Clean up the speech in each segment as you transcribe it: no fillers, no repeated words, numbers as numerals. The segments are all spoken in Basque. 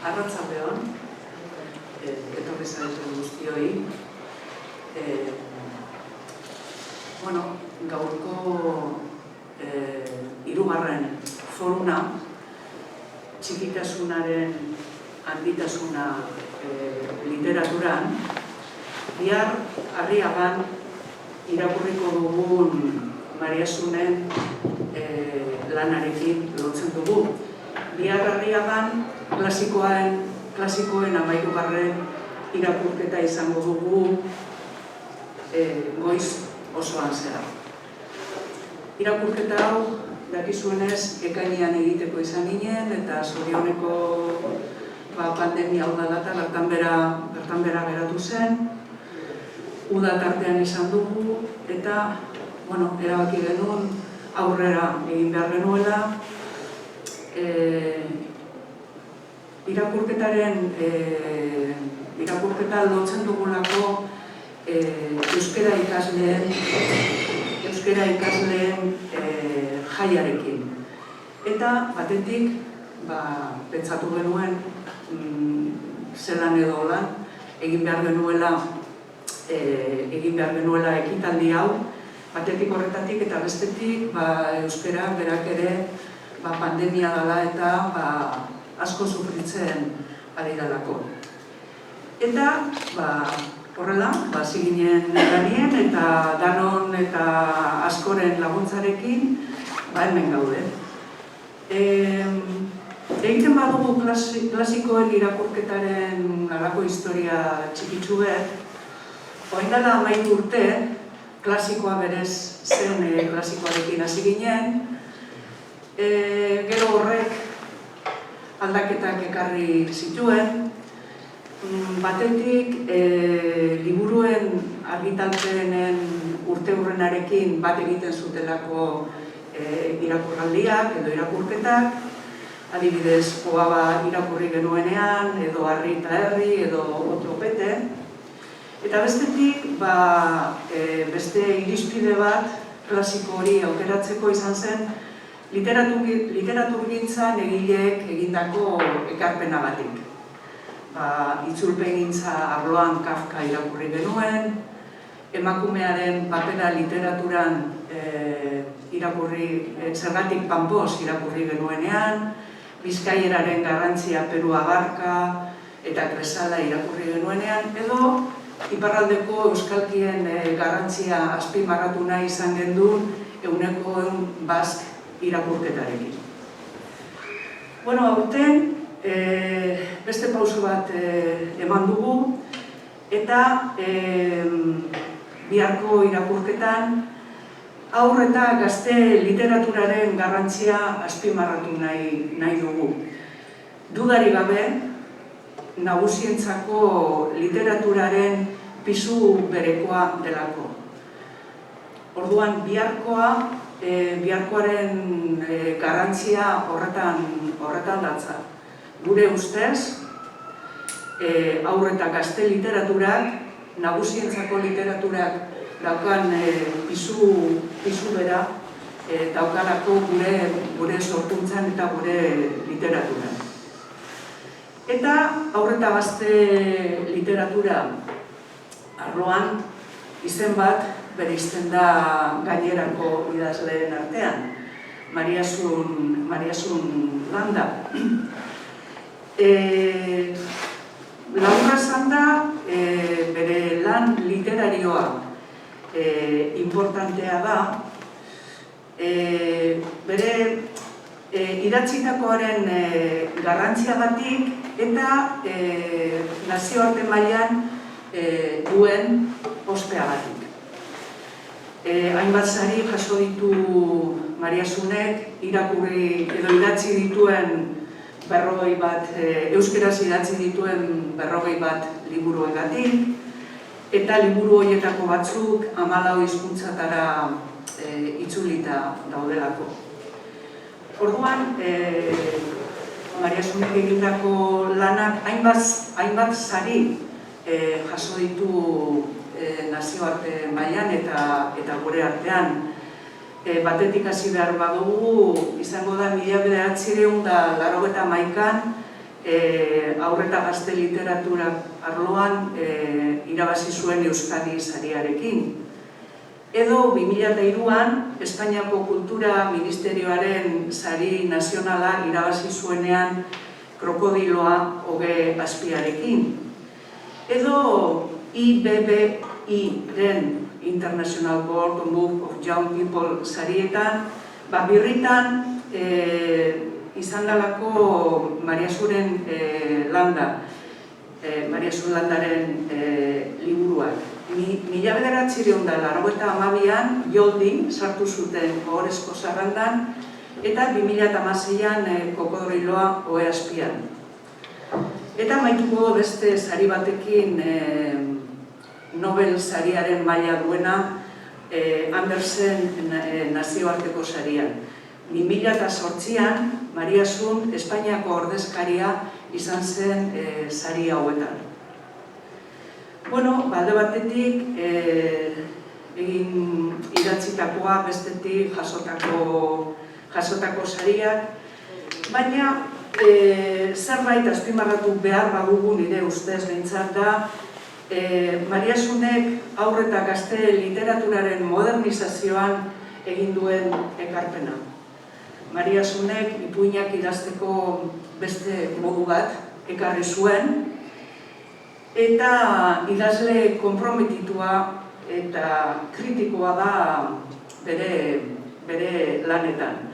Arratsaldeon, etorri zareten guztioi. Gaurko hirugarren foruna, txikitasunaren handitasuna literaturan, bihar Arriagan irakurriko dugun Mariasunen lanarekin lotzen dugu. Bihar Arriagan klasikoen 13. irakurketa izango dugu goiz osoan zehar. Irakurketa hau, dakizuenez, ekainean egiteko izan ginen, eta zorioneko pandemia hau dela eta bertan bera geratu zen. Uda tartean izan dugu, eta erabaki genuen aurrera egin behar genuela. Irakurketa lotzen dugulako euskara ikasleen jaiarekin. Eta batetik pentsatu genuen zelan edo lan egin behar genuela ekitaldi hau, batetik horretatik eta bestetik euskara berak ere pandemia dela eta asko sufritzen ari dalako. Eta horrela, ziginen ganien eta danon eta askoren laguntzarekin hemen gaude. Egiten badugu klasikoen irakurketaren alako historia txikitsu bet, orain dela 10 urte, klasikoa berez zen klasikoarekin hasi ginen, gero horrek aldaketak ekarri zituen, batetik liburuen argitalpenen urteurrenarekin bat egiten zutelako irakurraldiak edo irakurketak, adibidez, Oaba irakurri genuenean, edo Arri eta Herri, edo Otropete. Eta bestetik, beste irizpide bat klasiko hori aukeratzeko izan zen literaturgintzan egileek egindako ekarpenagatik. Itzulpengintza arloan Kafka irakurri genuen, emakumearen papera literaturan zergatik Panpos irakurri genuenean, Bizkaieraren garrantzia Peru Abarka eta Kresala irakurri genuenean, edo iparraldeko euskalkien garrantzia azpimarratu nahi izan gendun euneko Bask irakurketarekin. Aurten, beste pauso bat eman dugu, eta biharko irakurketan haur eta gazte literaturaren garrantzia azpimarratu nahi dugu. Dudari gabe, nagusientzako literaturaren pisu berekoa delako. Orduan, biharkoaren garrantzia horretan datza. Gure ustez, haur eta gazte literaturak, nagusientzako literaturak daukan pisu bera, daukalako gure sorkuntzan eta gure literaturan. Eta haur eta gazte literatura arloan izen bat bereizten da gainerako idazleen artean, Mariasun Landa. Laurra esan da, bere lan literarioa importantea da, bere idatzitakoaren garrantziagatik eta nazioarte mailan duen ospeagatik. Hainbat sari jaso ditu Mariasunek, irakurri edo idatzi dituen euskeraz idatzi dituen 40 liburuengatik, eta liburu horietako batzuk 14 hizkuntzatara itzulita daudelako. Orduan, Mariasunek egindako lanak hainbat sari jaso ditu nazioarte mailan eta gure artean. batetik hasi behar badugu, izango da 1981an haur eta gazte literatura arloan irabazi zuen Euskadi sariarekin. Edo 2003an Espainiako Kultura Ministerioaren sari nazionala irabazi zuenean Krokodiloa Oge Azpiarekin. Edo IBBI-ren International Board of Young People sarietan, birritan izan dalako Maria Zuren Landa, Maria Zur Landaren liburuak. 1982an Joldi sartu zuten Ohorezko Zerrendan eta 2016an Krokodiloa Oge Azpian. Eta amaituko beste sari batekin Nobel sariaren maila duena Andersen nazioarteko sarian. 2008an Maria Zun Espainiako ordezkaria izan zen sari hauetan. Bueno, alde batetik egin idatzitakoa, bestetik jasotako sariak, baina zerbait azpimarratu behar badugu nire ustez behintzat da Maria Zunek haur eta gazte literaturaren modernizazioan egin duen ekarpena. Maria Zunek ipuinak idazteko beste modu bat ekarri zuen eta idazle konprometitua eta kritikoa da bere lanetan.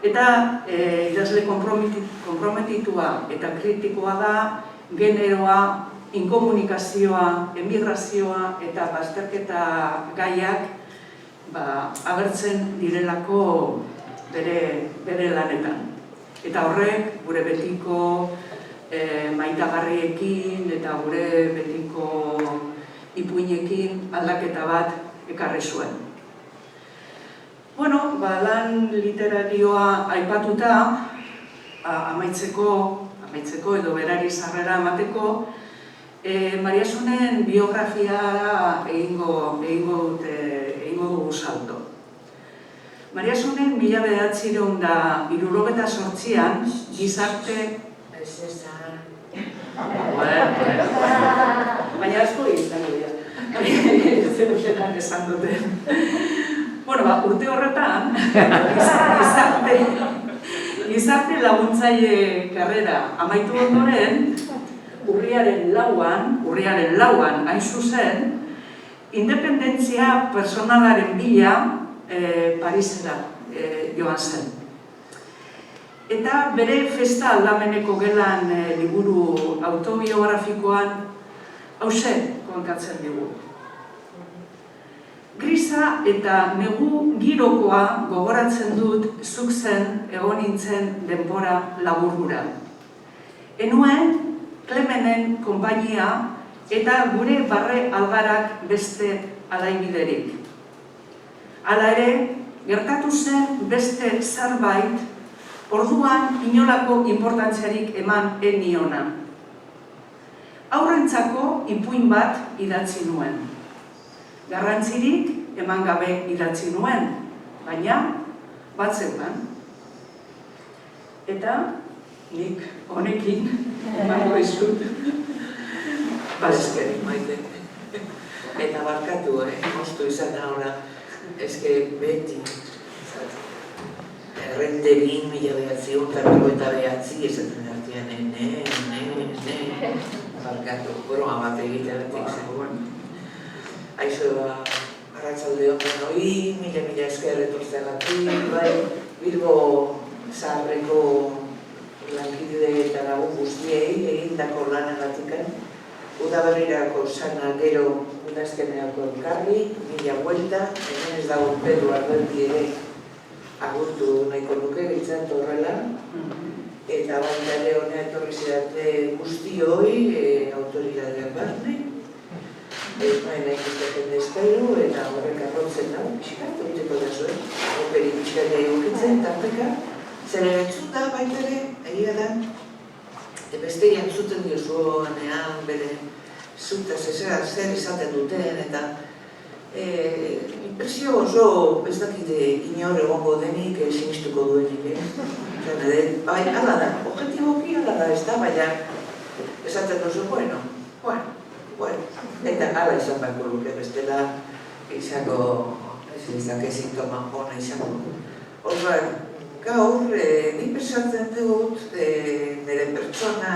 Eta idazle konprometitua eta kritikoa da generoa, inkomunikazioa, emigrazioa eta bazterketa gaiak agertzen direlako bere lanetan. Eta horrek gure betiko maitagarriekin eta gure betiko ipuinekin aldaketa bat ekarri zuen. Bueno, lan literarioa aipatuta, amaitzeko edo berari sarrera emateko, Maria Zunen biografiara egingo dugu salto. Maria Zunen 1978an gizarte... Baina asko izango dira. Zerutetan esan dute. Bueno, urte horretan, gizarte laguntzaile karrera amaitu ondoren, urriaren lauan hain zuzen, independentzia personalaren bila Parisera joan zen. Eta bere festa aldameneko gelan liburu autobiografikoan hauxe kontatzen dugu. Grisa eta negu girokoa gogoratzen dut zuk zen egon nintzen denbora laburgura. Enuen Klemenen konpainia eta gure barre algarak beste alaibiderik. Hala ere, gertatu zen beste zerbait orduan inolako inportantziarik eman eniona. Haurrentzako ipuin bat idatzi nuen. Garrantzirik eman gabe idatzi nuen, baina bat zeukan. Eta nik honekin emango izut. Eskerik maite. Eta barkatu, moztu izan ahora, eske beti. Errenderin, 1999 esaten artean, barkatu, broma bat egiteatik zegoen. Aizu arratzalde honen hori, mila esker etortzeagatik, Bilbo zaharreko lankide eta lagun guztiei egindako lanagatikan, udaberrirako sana gero udazkenerako elkarri, mila buelta, hemen ez dago Pedro Alberti ere agurtu nahiko nuke biltzen horrela, eta baita ere honea etorri zidate guztioi, autoridadeak barne, Esmaen ikusten dezpailu eta horrek arrotzen da, pixkat, egiteko da zuen, operi pixkat egukitzen, tarteka, zer erantzun da baita ere, egia da, beste erantzuten diozuanean bere zutaz zer izaten duten eta Inpresio oso ez dakite inor egongo denik sinistuko duenik, bai, ala da, objektiboki ala da, ez da, baina esaten duzu, bueno, eta ala izan beharko luke, bestela izango, ez izake sintoma hona izango. Orduan, gaur, nik pesatzen dut, nire pertsona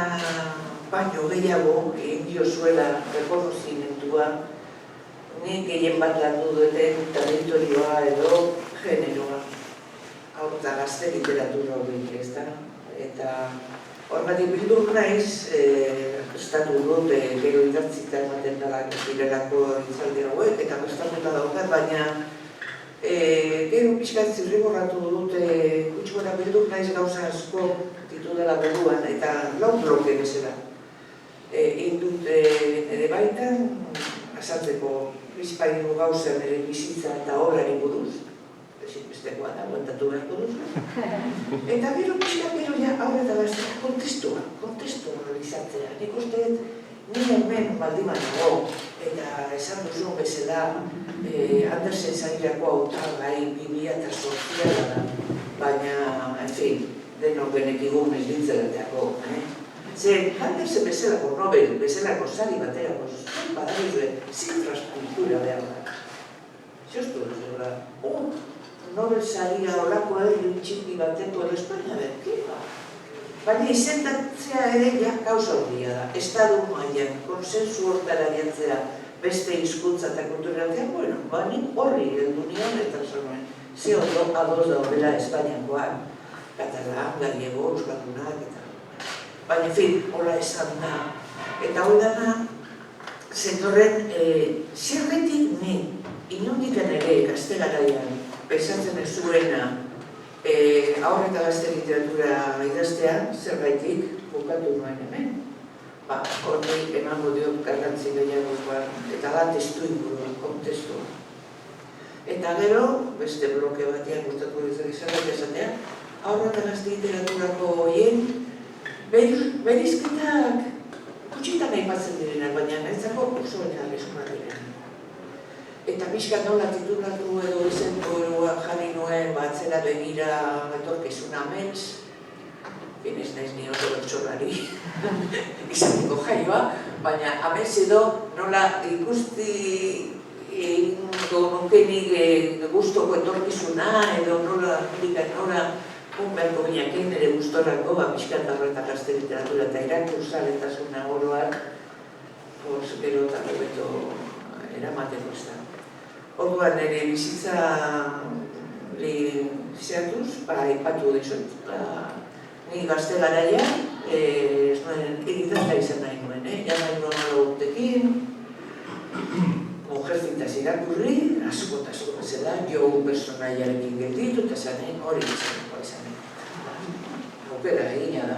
baino gehiago egin diozuela rekonozimentua, nik gehien bat landu duten territorioa edo generoa. Hau da gazte literatura hori, ez da? Eta horregatik bildur naiz, estatu dut, gero idartzita ematen dela direlako itzaldi hauek, eta prestatuta daukat, baina gero pixkat zirriborratu dut, gutxi bildur naiz gauza asko ditudela buruan, eta lau bloke bezala. Indut nire baitan, azaltzeko bizpailu gauza nire bizitza eta obrari buruz, ezinbestekoa da, aguantatu beharko duzu. Eta gero pixkat gero ja aurreta bazera kontestua izatea. Nik uste ni hemen baldiman nago, eta esan duzun bezala Andersen zairako hautagai 2008 da, baina, en fin, denok genekigun ez dintzelateako. Zer, Andersen bezalako Nobel, bezalako sari baterako, badagizue, zifraskultura behar da. Ziostu dut, Nobel saria olako egin txipi bateko edo Espainia berkeba. Baina izendatzea ere ja gauza horria da. Estadu mailan, konsensu hortara jantzea beste hizkuntza eta kulturaldean, bueno, bani horri heldu nion eta zonuen. Ze ondo ados daudela Espainiakoak, katalan, gallego, euskaldunak eta... Baina, en fin, hola esan da. Eta hori dana, zetorren, zerretik ni, inondikan ere, gazte garaian, pensatzen ez zuena, haur eta gazte literatura idaztean, zerbaitik bukatu nuen hemen. Horri emango diot garrantzi gehiagokoan, eta da testu ingurua, kontestua. Eta gero, beste bloke batean gustatu dizak izan esatea, haur eta gazte literaturako horien, berizketak gutxitan aipatzen direnak, baina netzako oso arriskuak direnak. Eta pixka nola titulatu edo izenburua jarri nuen, atzera begira etorkizuna amets, ez naiz ni oso bertsolari izateko jaioa, baina amets edo nola ikusti egingo nukenik gustoko etorkizuna edo nola beharko binekin ere gustorako, pixkat horretak gazte literatura eta irakurzaletasuna oroak, gero eta hobeto eramateko ez da. Orduan ere bizitza zehatuz, aipatu dizut, ni gazte garaia, egitazta izan nahi nuen, nahi nuen urtekin, mujerzitas irakurri, asko bezala, jo personaiarekin gelditu, eta zanen hori izaneko izan. Aukera egina da.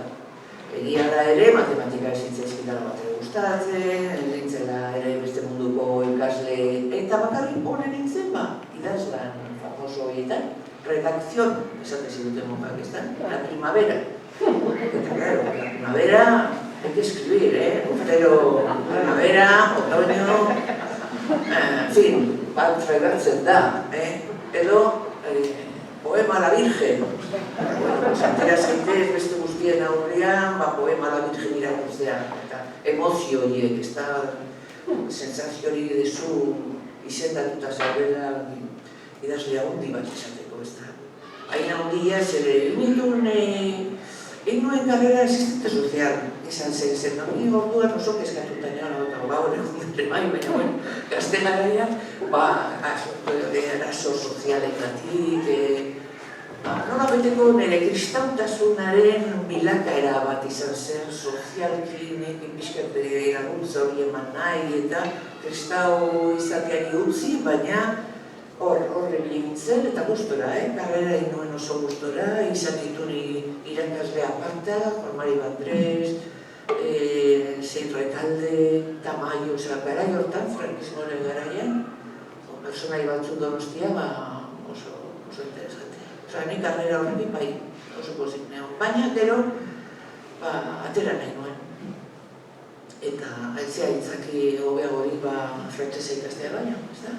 Egia da ere, matematika ezintzaizkitara bat gustatzen, ezintzela ere beste munduko ikasle, eta bakarrik honen nintzen idazlan famoso horietan, redakzion, esate ziduten mokak eztan, la primavera. Eta claro, la primavera, hay que escribir, urtero primavera, otoño, en fin, bat fregatzen da, edo poema la Virgen. Santera zaitez beste guztien aurrean, poema la Virgen irakurtzea, eta emozio horiek, ez da sensazio hori dezu izendatuta zaudela idazlea hundi bat izateko, ez da. Haina hundia zere, egin nuen karrera asistente sozial, izan zen, ni orduan oso kezkatuta nion, gaur egun baina, gazte garaian, arazo sozialetatik, nola beteko nire kristautasunaren bilakaera bat izan zen, sozialki nekin pixkat eraguntza hori eman nahi, eta kristau izateari utzi, baina horre bilintzen eta gustora, karrera inuen oso gustora, izan ditun irakasle aparta, Juan Mari Bandrés, Zeitro Ekalde, Tamayo, garai hortan, frankismoaren garaian, personai batzuk Donostia, oso interesantea. Nik karrera horrekin bai, oso pozik neon, baina gero, atera nahi nuen. Eta aitzea itzaki hobeago hori frantsesa ikastea baino, ez da?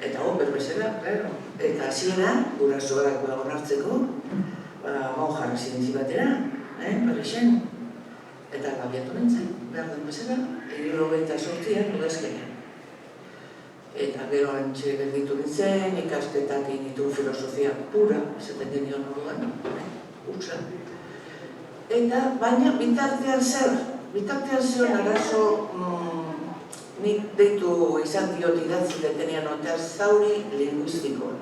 Eta berbezela, claro. Eta hasiera, gurasoak onartzeko, monjan zinezi batera, Parisen. Eta abiatu nintzen, behar den bezala, 78an udazkenean. Eta gero antxe gelditu nintzen, ikasketak egin ditu filosofia pura, esaten genion orduan, utza. Eta, baina, bitartean zer? Bitartean zion arazo, nik deitu izan diot idatzi detenean oteaz zauri linguistikoa.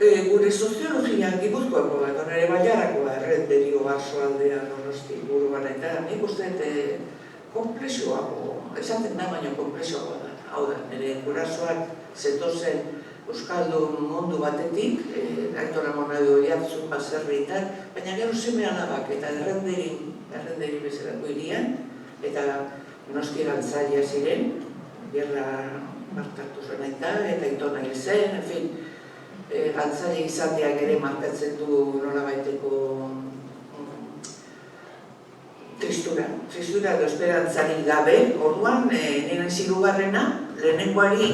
Gure soziologia Gipuzkoakoa, edo nire Baiarakoa, Errenterio, Arsoaldea, Donosti, buruan, eta nik uste komplexuago, esaten da baina komplexuagoa da. Hau da, nire gurasoak zetozen euskaldun mundu batetik, Aitor Amonado Oiartzun baserritan, baina gero seme alabak eta errenderi bezalako hirian, eta noski gantzailea ziren, gerra markatu zuen eta itona hil zen, en fin, gantzaile izateak ere markatzen du nolabaiteko tristura edo esperantzarik gabe, orduan, nire zirugarrena, lehenengoari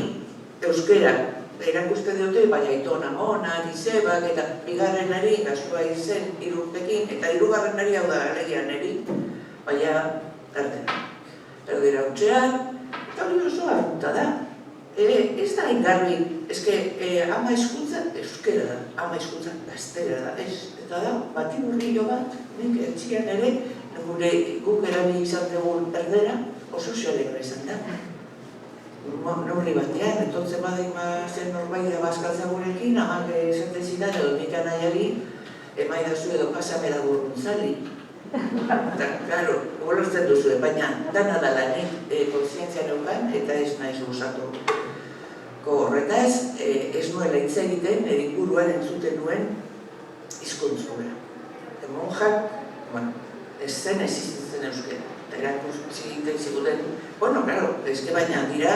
euskera erakuste diote, baina itona mona, Izebak, eta bigarrenari gastua izen 3 urtekin, eta hirugarrenari hau da alegia niri, baina erdera utxean, eta hori oso hartuta da. Ez da ingarbi, ama hizkuntza euskera da, ama hizkuntza gaztera da, ez. Eta da, bati burrillo bat, nik etxian ere, guk erabili izan dugun erdera, oso xalegre izan da. Neurri batean, etortzen badain zen norbait da bazkaltza gurekin, amak esaten zidan edo nik anaiari, emaidazu edo pasamera burruntzali. Eta, klaro, golortzen duzu, baina dana dala nik kontzientzia neukan eta ez naiz gozatuko horretaz, ez nuela hitz egiten, inguruan entzuten nuen hizkuntzura. Monjak, ez zen existitzen euskera, eta erakutsi egiten ziguten, bueno, klaro, baina dira,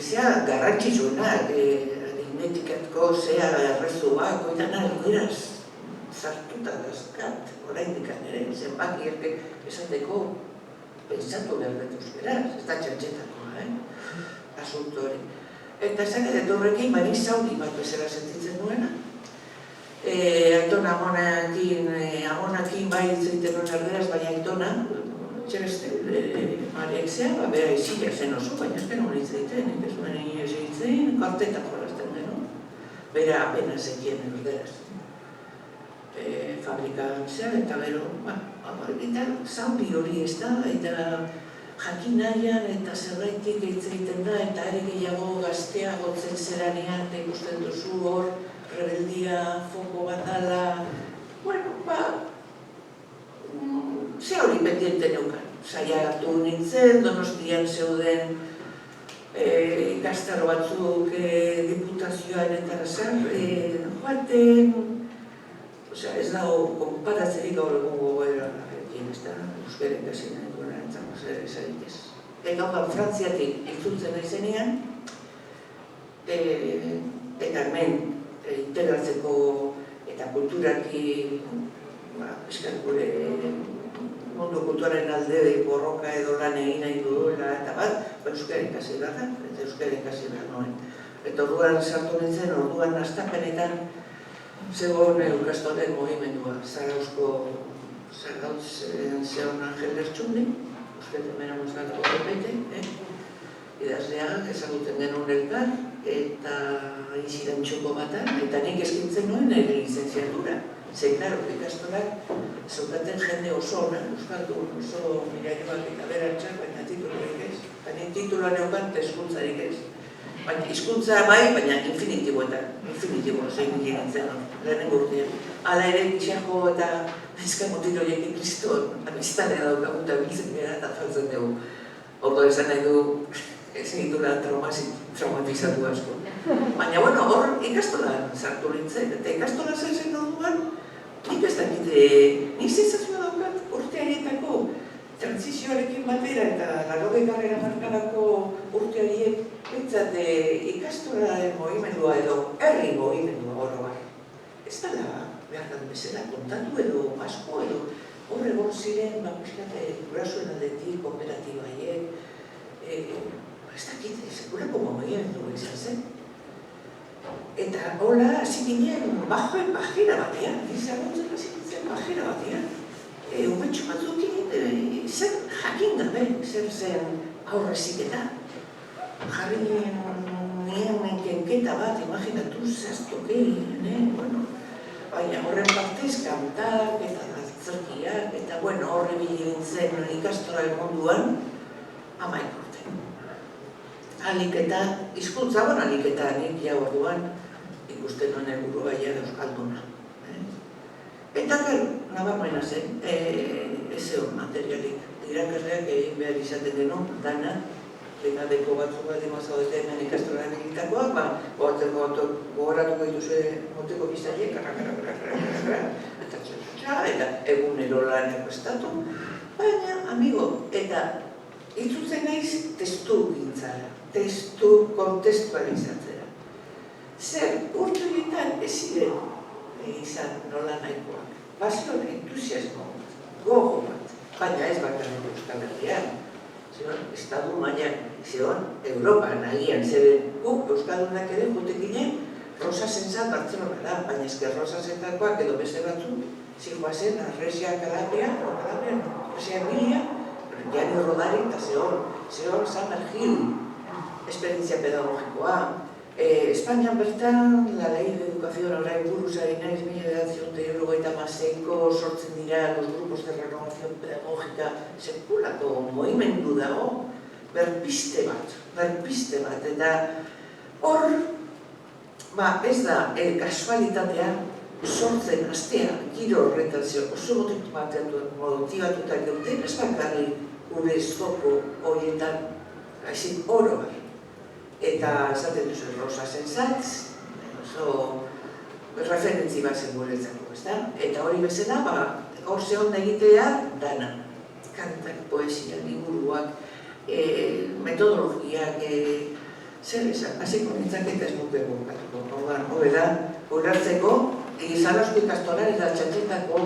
zea garrantzitsuenak, aritmetikatko, zea errezuak, oitan alderaz, zartuta dazkat, orain dikan ere, zenbaki esateko pentsatu behar dut euskeraz, ez da txantxetakoa, asunto hori. Eta esan edo horrekin, baina zauri bat bezala sentitzen duena. Aitona amonakin bai itzaiten nuen erderaz, baina aitona, txerezte, Mariak zea, bera izila zen oso, baina ez genuen itzaiten, ez nuen inoiz itzaiten, kartetan jolazten genuen, bera apena zekien erderaz. Fabrikan zer, eta gero, eta zauri hori ez da, eta jakin nahian eta zerraitik egiten da, eta ere gehiago gaztea gotzen zeranean, eta ikusten duzu hor, rebeldia, foko bat dala, bueno, ze hori pendiente neukan. Saiatu nintzen, Donostian zeuden ikastaro batzuk diputazioan eta zer, joaten, ez dago, konparatzerik gaur egun gogoera, ez da, euskaren kasi nahi duena entzako zer ezarik ez. Eta Frantziatik itzultzen naizenean, eta hemen integratzeko eta kulturaki, gure mundu kulturaren alde borroka edo lan egin nahi duela eta bat, euskaren kasi behar da, eta euskaren kasi behar noen. Eta orduan sartu nintzen, orduan astapenetan zegoen eukastoren mugimendua, Zarautzen zeon Angel Lertxundi, uste temera mozgatuko repete, idazleak ezaguten genuen elkar, eta izidan txoko batan, eta nik eskintzen nuen nire lizentziatura. Ze, klaro, ikastorak zaukaten jende oso ona, euskaldun oso mirailuak eta beratxak, baina titulurik ez. Eta nik tituluan eukan hizkuntzarik ez. Baina hizkuntza bai, baina infinitiboetan, zein nintzen lehenengo urtean. Hala ere, gixako eta ezkan motilo jekin kriston, amiztanea daukagun eta biltzen gara eta faltzen dugu. Ordo esan nahi du, ez egitula traumatizatu asko. Baina, bueno, hor ikastolan sartu nintzen, eta ikastola zen orduan, nik ez dakite, nik sensazioa daukat urte haietako transizioarekin batera eta 80 markadako urte horiek bintzat ikastolaren mugimendua edo herri mugimendua oro bai. Ez dala behar da bezala kontatu edo asko edo hor egon ziren, gurasoen aldetik, kooperatiba haiek, ez dakit, sekulako mogimendu izan zen. Eta hola, hasi ginen, bajera batean, izaguntzen hasi ginen bajera batean. Umetxo batzukin, zer jakin gabe, zer zen aurrezik eta. Jarri nien kenketa bat, imaginatu zaztokeen, bueno. Baina horren partez kantak eta zerkiak, eta horre bilin zen ikastoraren munduan, 11 urte. Aliketa, hizkuntza aliketa nik ja orduan ikusten honen burua ja euskalduna. Eta nabarmena zen, ez zeon materialik. Irakasleak egin behar izaten denun, dana, lehenadeko batzuk bat emazadete hemen ikastoraren egitakoak, gogoratuko dituzue moteko biztariek, eta egunero lanak prestatu. Baina, amigo, eta itzutzen naiz testu gintzara, testu kontestualizatzera. Zer, urte horietan ez ziren izan nola nahikoak. Bazion entusiasmo, gogo bat, baina ez bakarrik Euskal Herrian. Zion, estadu mailan, zion, Europan agian, zeren guk Euskaldunak ere jutekinen Rosasentzat Bartzelonara, baina esker Rosasentakoak edo beste batzuk, zijoazen Arresia Calabria, Arresia Emilia, Jani Rodari eta Zeon Summer Hill, esperientzia pedagogikoa. Espainian bertan, la ley de educación orain buruz ari naiz 1996ko sortzen dira los grupos de renovación pedagógica sekulako mogimendu dago, berpiste bat, eta hor, ez da, kasualitatea sortzen astea, giro horretan oso motibatuta geuten, ez bakarrik gure zoko horietan, haizik oro bar. Eta esaten duzu Rosasentzat, oso referentzi bat zen guretzako, ezta? Eta hori bezala, hor zehon egitea dana. Kantak, poesia, liburuak, metodologiak, zer esan, hasiko nintzak eta ez nuke gokatuko. Orduan, hobeda, ulertzeko, Zarauzko ikastolan eta txantxetako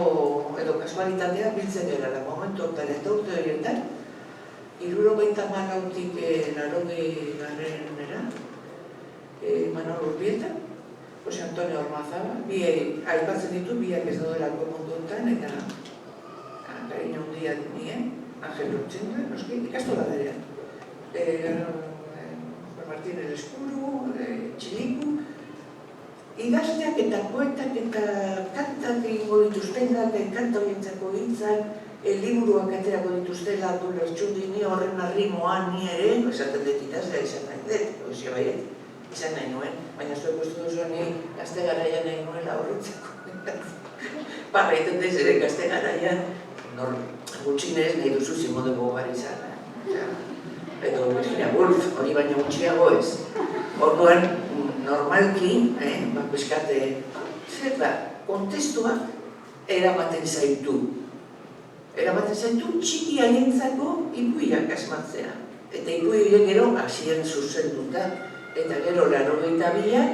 edo kasualitatea biltzen gara, momentu hortan eta urte horietan, 70-tik 80 garrenera, Manolo Urbieta, Jose Antonio Ormazaba, aipatzen ditu, biak ez daudelako mundu honetan, eta gaina hundia nien, Angel Urtxenda, noski, ikastola berean. Martín el Eskuru, Txiliku, idazteak eta poetak eta kantak egingo dituztenak, kanta horientzako hitzak, liburuak aterako dituztela du lertxundini horren arrimoan ni ere, esaten dut idazlea izan nahi dut, oizia baiet, izan nahi nuen, baina zuek uste duzu ni gazte garaian nahi nuela horretzako. Barra egiten dut ere gazte garaian, gutxinez nahi duzu Simone de Beauvoir izan. Edo Virginia Woolf, hori baina gutxiago ez. Orduan, normalki, peskate, zer da, kontestuak eramaten zaitu. Eramaten zaitu txiki haientzako ipuiak asmatzea. Eta ipui horiek gero hasien zuzenduta. Eta gero 82an,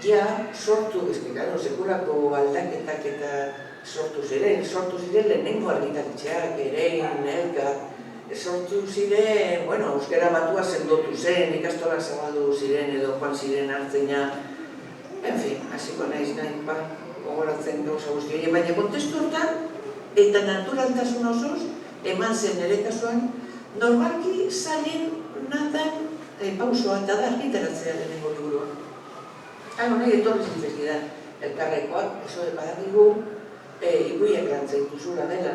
ja sortu, sekulako aldaketak eta sortu ziren lehenengo argitaletxeak, Erein, Elka, sortu ziren, euskara batua sendotu zen, ikastola zabaldu ziren edo joan ziren hartzena. En fin, hasiko naiz gogoratzen gauza guzti hori, baina kontestu hortan, eta naturaltasun osoz, eman zen nire kasuan, normalki zailen nadan pausoa eta da argitaratzea lehenengo liburua. Nahi etorri zintzezkidan, elkarrekoak, eso badakigu, ipuiak lantzen duzula dela,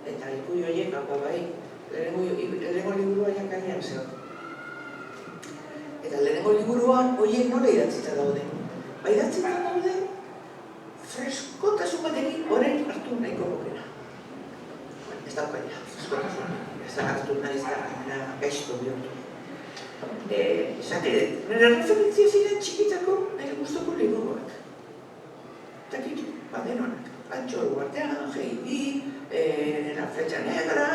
eta ipui horiek, lehenengo liburua jakainan zehot. Eta lehenengo liburuan horiek nola idatzita daude. Idatzita daude, freskotasun batekin orain hartu nahiko lukena. Ez daukaila, freskotasun. Ez da hartu nahi ez da gaizto bihurtu. Nire referentzia ziren txikitako nire guztoko liburuak. Eta kitu, badenonak. Antxo Guartean, G.I.B., La Flecha Negra,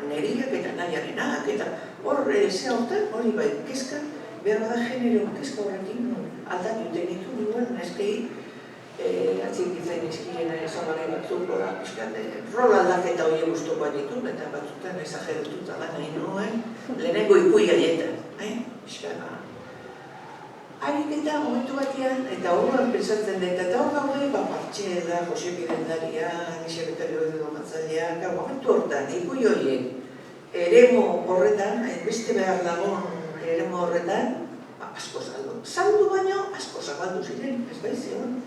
Neriak eta Nahiarenak, eta hor zea hortan, hori bai, kezka, behar bada genero kezka horrekin aldatu teknitu duen, neskei atzikitzen izkien zabale batzuk, rol aldaketa hori guztokoa ditu, eta batzutan ezageratuta da nahi nuen, lehenengo ipui haietan. pixka. Harik eta momentu batean, eta horrean pensatzen dut, eta hor gaude, partxe da, Jose Pirendaria, Anixe Betario edo Matzailea, momentu horretan, ikui horiek, eremo horretan, beste behar dagoen eremo horretan, asko saldu. Saldu baino, asko zabaldu ziren, ez bai zion.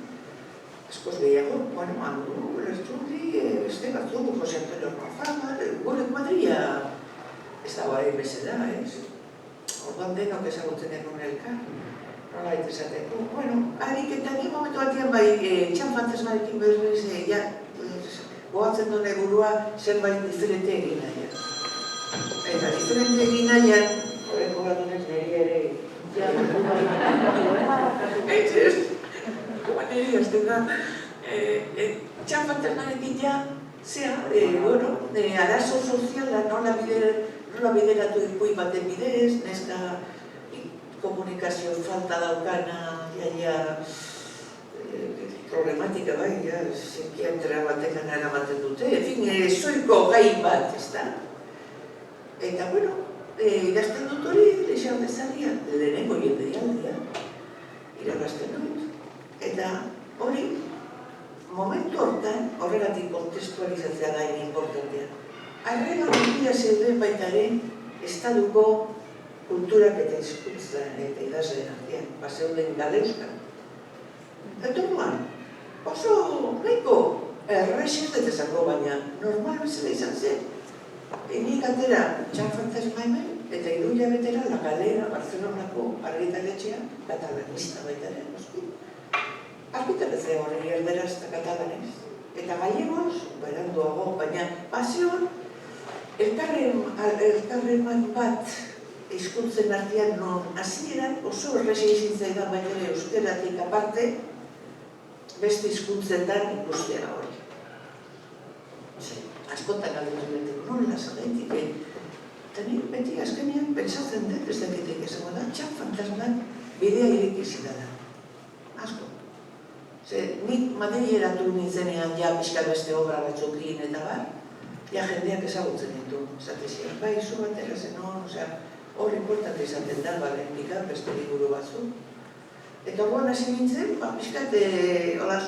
Askoz gehiago, bueno, handu, Lertxundi, beste batzuk, Jose Antonio Rafaga, gure kuadria, ez dago hain bezala, ez? Orduan denok ezagutzen genuen elkar. Nola esateko. Bueno, harik eta ni momentu batean bai, txan fantasmarekin berriz, goatzen duen burua zerbait diferente egin nahian. Eta diferente egin nahian, horren gobernunez niri ere, ez, niri azten da, txan fantasmarekin ja, zea, bueno, arazo soziala nola bideratu ikui baten bidez, neska komunikazio falta daukana, problematika bai, psikiatra batekan eramaten dute, zoiko gai bat, ez da? Eta, bueno, idazten dut hori, Leixar Bezaria, lehenengo jendeialdia, irabazten dut. Eta hori, momentu hortan, horregatik kontestualizatzea da importantea. Arrela guztia zeuden baitaren, estaduko kulturak eta hizkuntza eta idazleen artean, zeuden galeuskan. Eta orduan, oso nahiko errexez detezako, baina normal bezala izan zen. Nik atera Txan Fantasma hemen, eta 3 hilabetera La Galera, Barcelonako argitaletxea, katalanista baitaren, noski. Argitaletxea hori erderaz eta katalanez. Eta gallegoz, beranduago, baina paseon, elkarren bat hizkuntzen artean non hasieran oso erresa izin zaidan baina ere euskeratik aparte beste hizkuntzetan ikustea hori. Askotan galdetu beteko, nola zagaitik, eta nik beti azkenean pentsatzen dut, ez dakitek esango da, Txan Fantasman bidea irekizita da. Asko. Nik Madrileratu nintzenean ja pixka beste obra batzukin eta bar, ja jendeak ezagutzen ditu, esateziak, bai, zu batera zenon, hor importante izaten da, lehenbika, beste liburu batzu. Eta horren hasi nintzen, pixkat,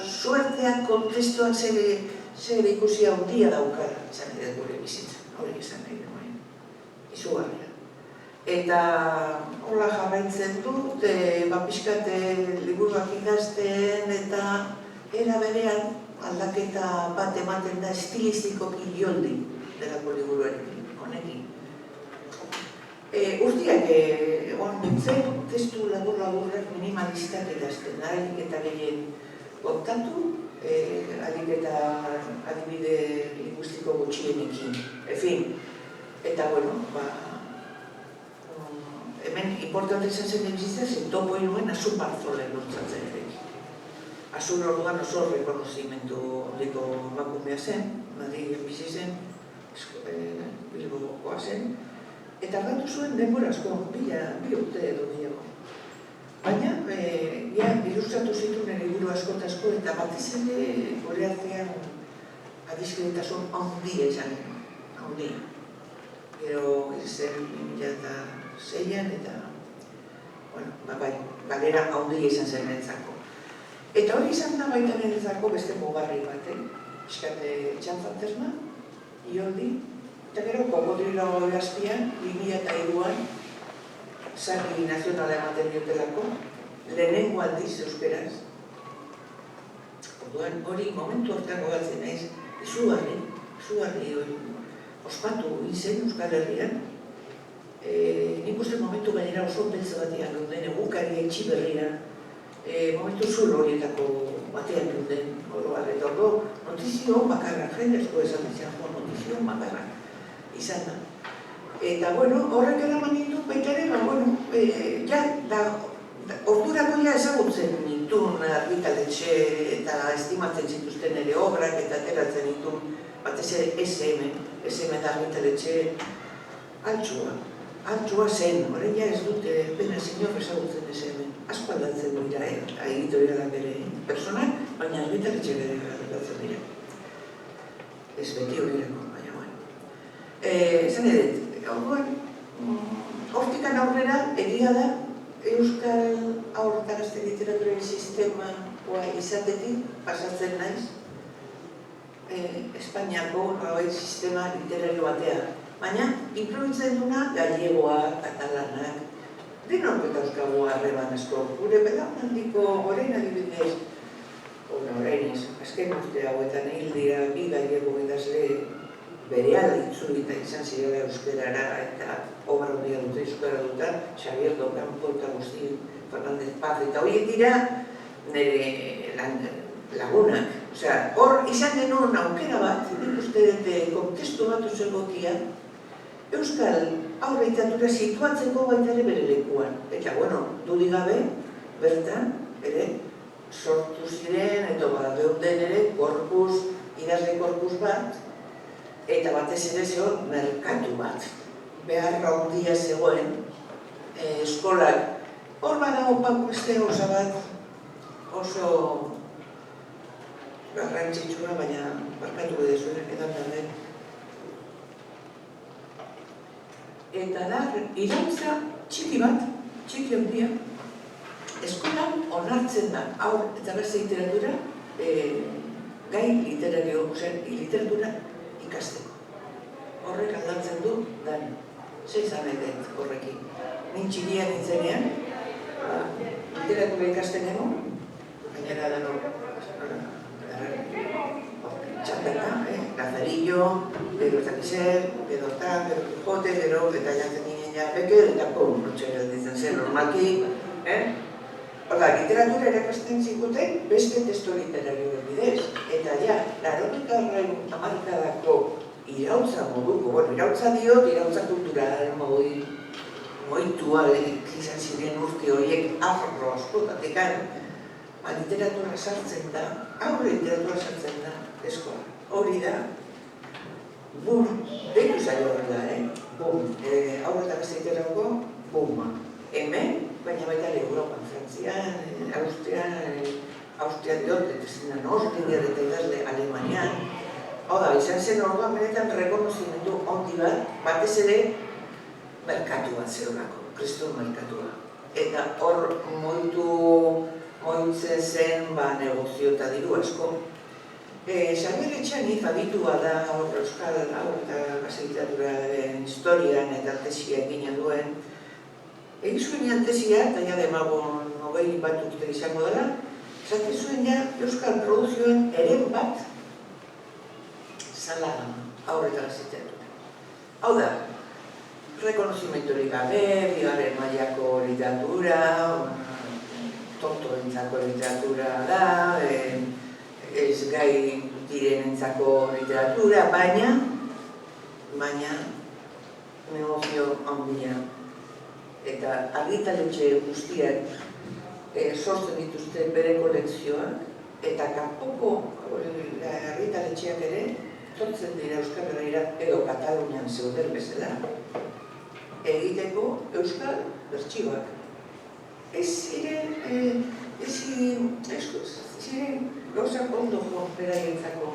suerteak, kontestuak zer ikusi handia daukara, izan ere gure bizitzen, hori izan nahi denuen, izugarria. Eta hola jarraitzen dut, pixkat liburuak idazten eta era berean aldaketa bat ematen da estilistikoki joldi delako liburuen honekin. Urtiak egon nintzen, testu labur-laburrak minimalistak edazten, harik eta gehien kontatu, harik eta adibide lingustiko gutxienekin. Efin, eta bueno, hemen importante izan zen egizitza, topo inuen Asun Barzola lortzatzen ere. Asun orduan oso rekonozimentu ondiko emakumea zen, Madrilen bizi zen, Bilbokoa zen, eta ardatu zuen denbora asko, 2 urte edo gehiago. Baina, ilustratu zituen liburu asko eta batez ere gure artean adiskidetasun handia izan, handia. Gero zen 2006an eta, galera handia izan zen netzako. Eta hori izan da baita netzako beste mugarri baten, eskate Txan Fantasma, Ioldi, eta gero Kokodrilo Gazpian, 2003an, Sarri nazionala ematen diotelako, lehenengo aldiz euskeraz. Orduan hori momentu hortan gogatzen naiz, izugarri hori ospatu izen Euskal Herrian. Nik uste momentu gainera oso beltza batean duten, egunkari etxi berria, momentu zulo horietako batean duten, eta ordo notizio bakarra, jendezko esan izan, notizio bakarra izan da. Eta, bueno, horrek eraman nintu baita ere, ordurako ja ezagutzen nintun argitaletxe eta estimatzen zituzten ere obrak eta ateratzen nintun, batez ere SM da argitaletxe altxua zen, horrein ja ez dute pena zinok ezagutzen SM. Asko aldatzen dira, editorialak bere personak, baina argitaletxe bere aldatzen dira. Ez beti horrelako, baina bueno. Zan edet, hortikan aurrera, egia da, Euskal Haur eta Gazte Literaturaren sistema izatetik pasatzen naiz Espainiako sistema literario batean. Baina, inprobitzen duna gallegoa, katalanak, denok eta euskago harreman asko. Gure belaunaldiko orain adibidez, orain ez, azken urte hauetan hil dira bi gallego idazle berehala itzulita izan zirela euskerara eta obra handia dute euskara dutan, Xavier Docampo eta Agustín Fernández Paz eta horiek dira nire lagunak. Osea, hor izan genuen aukera bat, nik uste dute kontestu bat usegokian, Euskal haur literatura situatzeko baita ere bere lekuan. Eta, bueno, dudik gabe, bertan, ere, sortu ziren, eta badeunden ere, idazle korpus bat, eta batez ere zegoen merkatu bat. Beharra handia zegoen, eskolak, hor badago pakueste osa bat, oso garrantzitsua, baina barkatu bide zuen edan dabe. Eta da, irautza txiki bat, txiki handia, eskolan onartzen da, haur eta gazte literatura, gai literario, literatura ikasteko. Horrek aldatzen du, dan, 6 ametet horrekin. Nintxinia nintzenean, literatura ikasten ego, gainera da no, txapela, Lazarillo, Pedro Zakizer, Pedro Tan, Pedro Quijote, gero, eta jantzen ginen ja Becker, eta notxera ditzen zen normalki, Horda, literatura erakasten zikuten beste testo literario bidez, eta ja, 80. hamarkadako irautza moduko, bueno, irautza diot, irautza kultural, moitua izan ziren urte horiek arro askotatekan, literatura sartzen da, aurre literatura sartzen da, eskola. Hori da, bum, deitu zailo hori da, bum, aurre eta gazte literatuko, bum. Hemen, baina baita Europan, Frantzian, Austrian diot, eta zinan Ostringer eta idazle Alemanian. Hau da, izan zen orduan benetan rekonozimendu handi bat, batez ere merkatu bat zeolako, kriston merkatua. Eta hor moitzen zen negozio eta diru asko. Xabier Etxaniz aditua da Euskal Haur eta Gazte Literaturaren historian eta tesia eginen duen. Egin zuen tesia, eta ja demagon 20 bat urte izango dela, esaten zuen ja Euskal produzioen eren bat zala haur eta Gazte Literatura. Hau da, rekonozimenturik gabe, bigarren mailako literatura, tontoentzako literatura da, ez gai direnentzako literatura, baina negozio handia. Eta argitaletxe guztiak sortzen dituzte bere kolekzioak, eta kanpoko argitaletxeak ere tortzen dira Euskal Herrira edo Katalunian zeuden bezala, egiteko Euskal bertsioak. Ez ziren gauzak ondo jo beraientzako.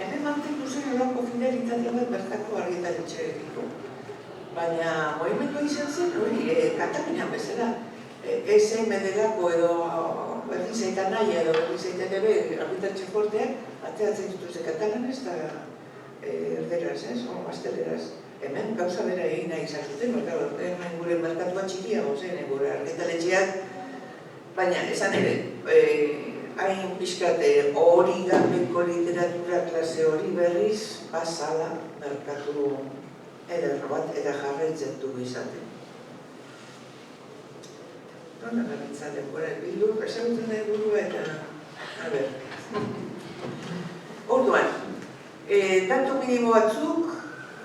Hemen mantendu zen horako fidelitatea bat bertako argitaletxeekiko. Baina moimendua izan zen, Katalunian bezala, SM delako edo Berdizaita nahi edo Berdizaita nebe argitaletxe forteak ateratzen dituzte katalanez eta erderaz, gazteleraz. Hemen gauza bera egin nahi izan zuten, hemen gure merkatua txikiago zen, gure argitaletxeak, baina esan ere, hain pixkat hori gabeko literatura klase hori berriz bazala merkatu ederro bat eta jarraitzen dugu izaten. Nona garrantzaten, bildu, esagutzen nahi burua eta... Orduan, datu minimo batzuk,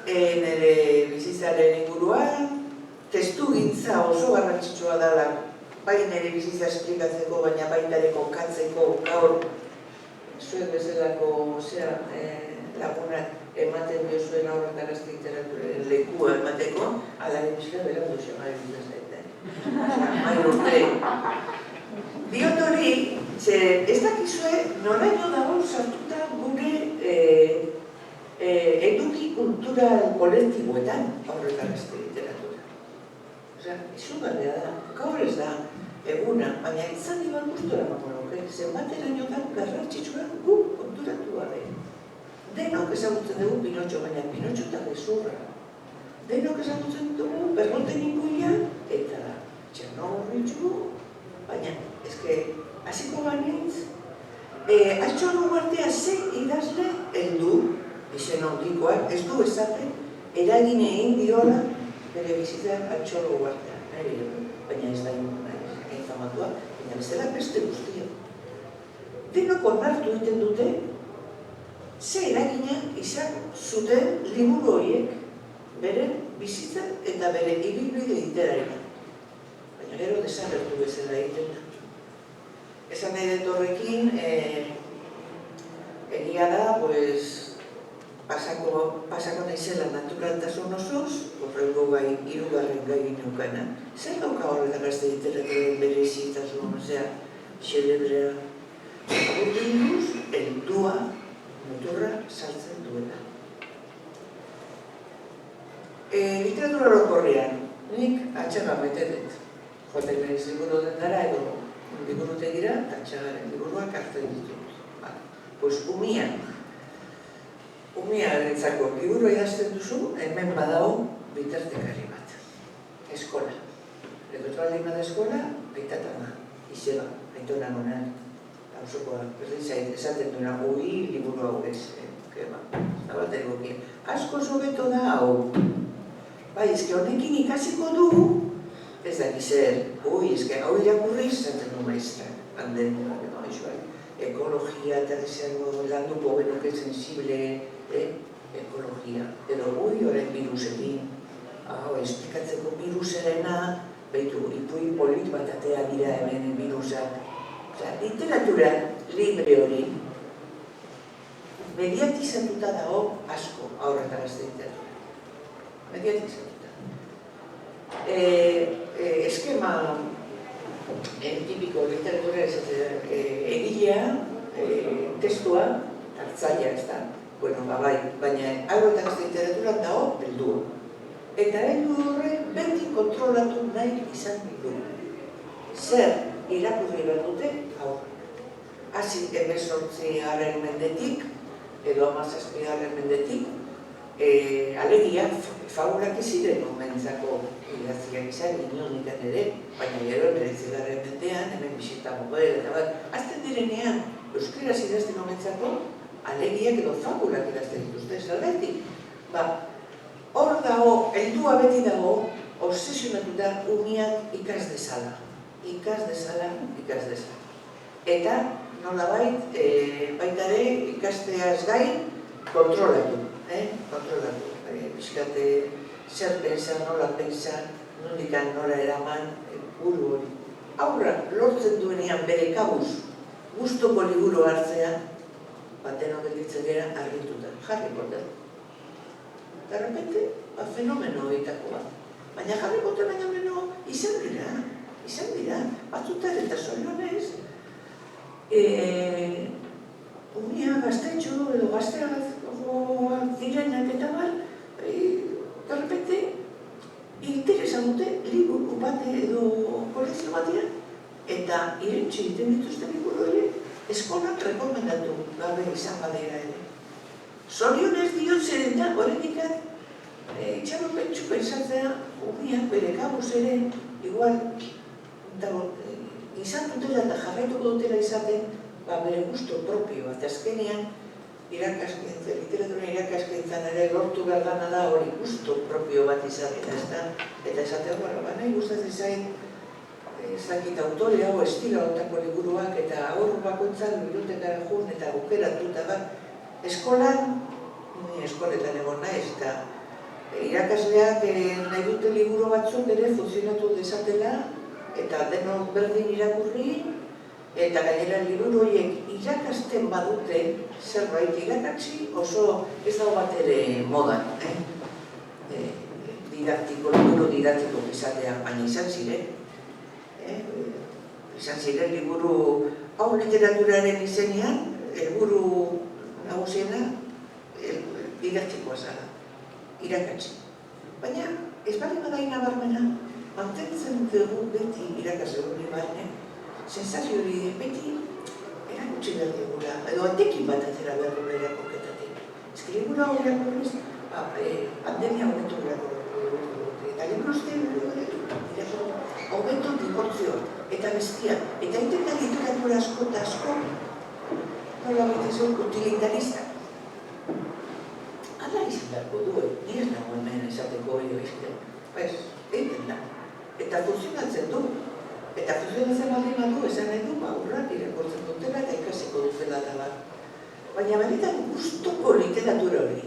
nire bizitzaren inguruan, testu gintza oso garrantzitsua dela, bai nire bizitza esplikatzeko, baina baita ere konkatzeko gaur zuen bezalako lagunak ematen diozuen haur eta gazte literaturaren lekua emateko, alaren bizka berandu xamari bitazten. Mai urte. Diot hori, ez dakizue noraino dago sartuta gure eduki kultural kolektiboetan haur eta gazte literatura. izugarria da, gaur ez da eguna, baina izan diban gustora mamonoke, zenbaterainotan garrantzitsua gu konturatu gabe. Denok ezagutzen dugu Pinotxo, baina Pinotxo eta gezurra. Denok ezagutzen dugu Berroten Inguia eta Txernogorritxu, baina hasiko banitz, Altxorro Guartea ze idazle heldu, izen handikoak, ez du esaten, eragin egin diola bere bizitzak Altxorro Guartea. Baina ez da infamatua, baina bezala beste guztia. Denok onartu egiten dute, ze eragina izan zuten liburu horiek bere bizitza eta bere ibilbide literarena. Baina gero desagertu bezala egiten da. Esan nahi dut horrekin, egia da, pasako naizela naturaltasun osoz, horrengo gai, hirugarren gai neukana. Zer dauka horretan gazte literaturen bere izitasun, xelebrea, urbiluz, heldua, muturra saltzen duena. Literatura orokorrean, nik atxaga bete dut. Joaten naiz liburu dendara edo liburutegira, atxagaren liburuak hartzen ditut. Umia eretzako liburu idazten duzu, hemen badago bitartekari bat. Eskola. Edo baldin bada eskola, aitatama, izeba, aitona monan. Hauzokoa, berdin zait, esaten duena, liburu hau ez, zabat egokia. Asko zobeto da hau. Bai, honekin ikasiko dugu, ez da zer, hau irakurri izaten du maiztrak, pandemia, ekologia eta deseago landuko benuke sensible, ekologia. Edo horren virusekin, esplikatzeko viruserena, behitu, ipui polit bat atea dira hemen virusak. Literatura libre hori mediatizatuta dago asko aurretan ez literatura. Mediatizatuta. Eskema tipiko literatura egilea, testua, hartzaia ez da. Baina aurretan ez literatura dago heldua. Eta heldu horrek beti kontrolatu nahi izan ditu. Zer irakurri behar dute aurrak. Hasi 18. mendetik, edo 17. mendetik, alegia, fabulak ziren omentzako idatziak izan, inonikan ere, baina gero 19. mendean, hemen bisita model, eta bat, azten direnean, euskaraz idazten omentzako, alegiak edo fabulak idazten dituzte, zergatik. Hor dago, heldua beti dago, obsesionatuta umiak ikas dezala. Ikas dezala. Eta, nolabait, baitare ikasteaz gain, kontrolatu. Kontrolatu. Bizkate, zer pensa, nola pensa, nondikan nola eraman, buru hori. Aurra, lortzen duenean bere kabuz, gustoko liburu hartzea, batenok gelditzen dira argituta. Harry Potter. De repente, fenomeno egitako bat. Baina Harry Potter baina izan dira, batzutan eta zorionez, umia gaztetxo edo gazteak direnak eta bar, de repente, interesan dute liburu bat edo kolekzio batean, eta irentxe egiten dituzten liburu ere, eskolak rekomendatu gabe izan badera ere. Zorionez diot zeren da, horretikan, itxaron pentsu pensatzea, umiak bere kabuz ere, igual, izan dutela eta jarraituko dutela izaten, bere gusto propio, eta azkenean, literatura irakaskentzan ere lortu behar dana da hori gusto propio bat izatea, eta esatea nahi gustatzen zain, ezakit autore hau estilo hautako liburuak, eta hor bakoitzan bibliotekara jun eta aukeratuta bat, eskolan, eskoletan egon naiz, eta irakasleak nahi dute liburu batzuk ere funtzionatu dezatela, eta denok berdin irakurri, eta gainera liburu horiek irakasten badute zerbait irakatsi, oso ez dago bat ere modan. Liburu didaktiko izatea, baina izan ziren. Izan ziren liburu hau literaturaren izenean, helburu nagusiena didaktikoa zara, irakatsi. Baina ez bali badain nabarmena, mantentzen dugu beti irakasle hori barne, sensazio hori beti erakutsi behar digula, edo atekin bat atera behar dugu irakurketatik. Ez que libura hori irakurriz, pandemia hobetu irakurri. Eta liburuzte hobetu dibortzioa, eta bestia, eta intenta literatura asko eta asko, nola betizun utilitarista. Ala izan beharko du, ni ez nago hemen esateko hori izten. Egiten da. Eta funtzionatzen du. Eta funtzionatzen baldin badu, esan nahi du, urrak irakurtzen dutela eta ikasiko dutela da bat. Baina benetan gustoko literatura hori,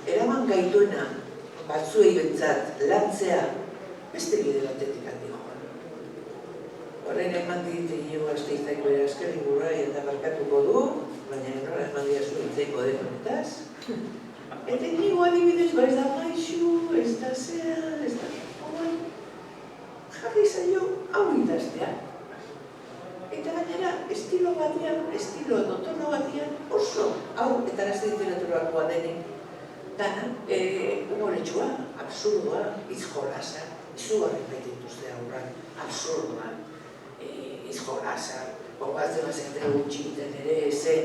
eraman gaituena, batzuei bentzat, lantzea, beste bide batetik handi joan. Horren eman digite nio Gasteizaiko bera azken liburua eta barkatuko du, baina nola eman diazu hitzeiko denonetaz. Eta nio adibidez, ez da maixu, ez da zea, ez da joan, jarri zaio hau idaztea. Eta gainera, estilo batean, estilo edo tono batean, oso hau eta gazte literaturakoa denik, dana, humoretsua, absurdua, hitz jolasa, izugarri baita dituzte aurrak, absurdua, hitz jolasa, gogatzen bazen gutxikiten ere, ze,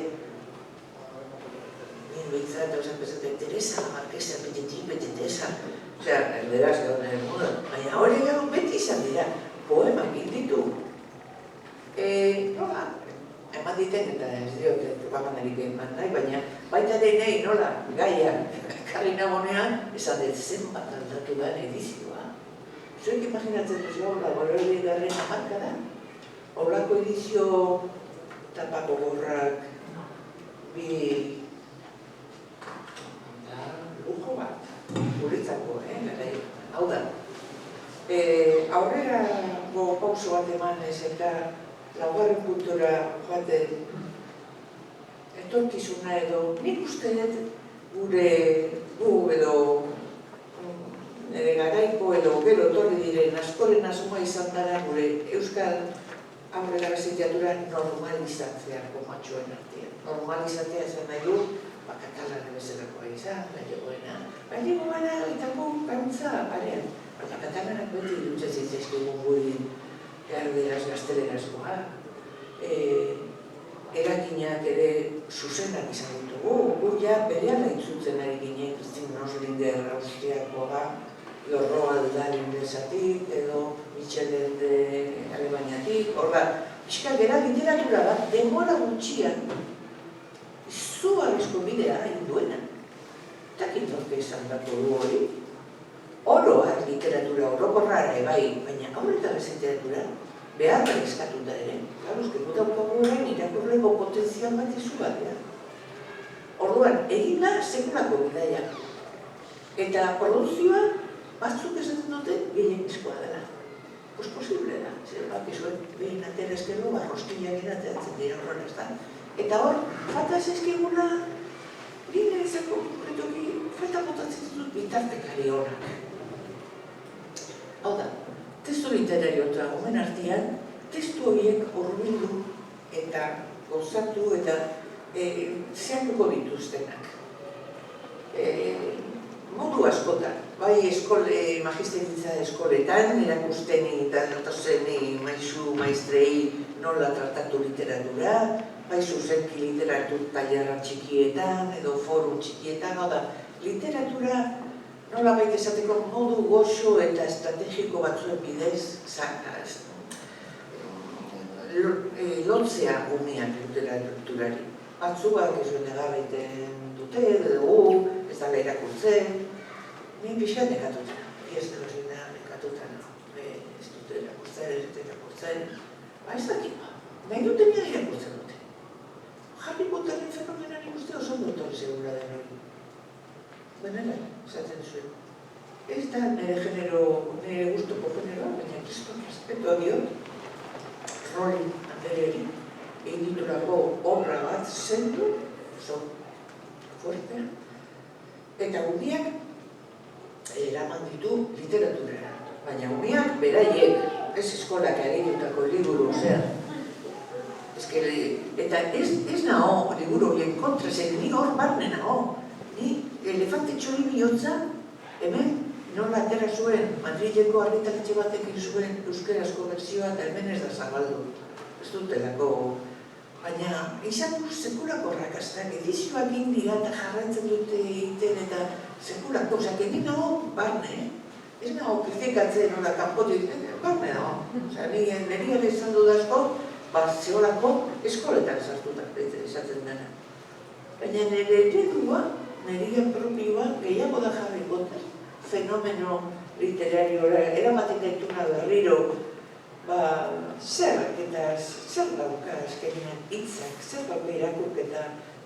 behintzat, hausen pesate, Teresa, Marquesa, Petitesa, osea, erderaz gaur nire moda, baina hori gau beti izan dira, poemak inditu. Nola, eman diten eta ez diot, propaganarik eman nahi, baina baita denei nola, gaiak, karri nagonean, esan dut zenbat aldatu da edizioa. Zuek imaginatzen duzu hola, Gorori garren amarka da? Horlako edizio tapako gorrak, bi lujo bat, guretzako, hau da. Aurrera pauso bat emanez eta laugarren puntura joaten etorkizuna edo nik uste dut gu edo garaiko edo gero etorri diren askoren asmoa izan dara gure Euskal aurrera literatura normalizatzeako matxoen artean. Normalizatzea esan nahi du, katalan bezalakoa izan, gallegoena eta gu gantza arean. Baina katalanak beti dutzen zitzaizkigun guri erderaz, gaztelerazkoa. Eraginak ere zuzenak izan ditugu. Gu ja berehala intzutzen ari ginen, Kristin Noslinger Austriakoa, Lorro Aldaren dezatik, edo Michelen de Alemaniatik. Horba, pixka gera literatura bat, denbora gutxian, izugarrizko bidea egin duena. Takin norte izan dako du hori. Oroa, literatura orokorra ere bai, baina aurretara literatura beharra eskatuta ere. Gauzke, gutaukago horrein irakurleko potentzial bat izugarria. Orduan, egin da sekulako bidaia. Eta produzioa batzuk esaten dute gehiagizkoa dela. Pues posible da, zer bak izuen behin atera eskero, rostilak erateatzen dira horren ez da. Eta hor, falta ezizkiguna, gine ezako konkretoki, falta botatzen ditut bitartekari honak. Hau da, testu literario eta omen artean, testu horiek hurbildu eta gozatu eta zehartuko dituztenak. Modu askotan, bai magisteritza eskoletan, erakusteni eta datozeni maizu maistrei nola tratatu literatura, bai zuzenki literatur tailara txikietan edo forum txikietan, hau da, literatura nola baita esateko modu goxo eta estrategiko batzuen bidez lotzea gumiak literaturari. Batzuak ez duen egarraiten dute, edo ez da leherakurtzen, nien pixat nekatuta. Ez dela zina nekatuta, ez dute erakurtzen, ez dute erakurtzen. Ez dakit, nahi duten nire erakurtzen dute. Harry Potterren fenomenan ikuste oso dutore segura den hori. Benela, esaten zuen. Ez da nire genero, nire guztoko generoa, baina kriston respetua diot. Rowling Andereri egiturako obra bat zendu, oso fuertea, eta gumiak eraman ditu literaturera. Baina gumiak beraiek, ez eskolak egitutako liburu, eta ez naho liburu horien kontra, zen ni hor barne naho, ni elefante txori bihotza, hemen nola atera zuen, Madrileko argitaletxe batekin zuen euskerazko bertsioa eta hemen ez da zabaldu. Ez dutelako, baina izan du sekulako rakastak, edizioak dira eta jarraitzen dute egiten eta sekulako, osea, egin nago barne, ez nago kritikatzen nola kanpotik, barne dago. Osea, niri ere izan dudazko, zeholako eskoletan sartutak izaten dena. Baina nire eredua, nire propioa gehiago da Harry Potter, fenomeno literarioa, eramaten gaituna berriro, zer dauka azkenean hitzak, zer dauka irakurketa,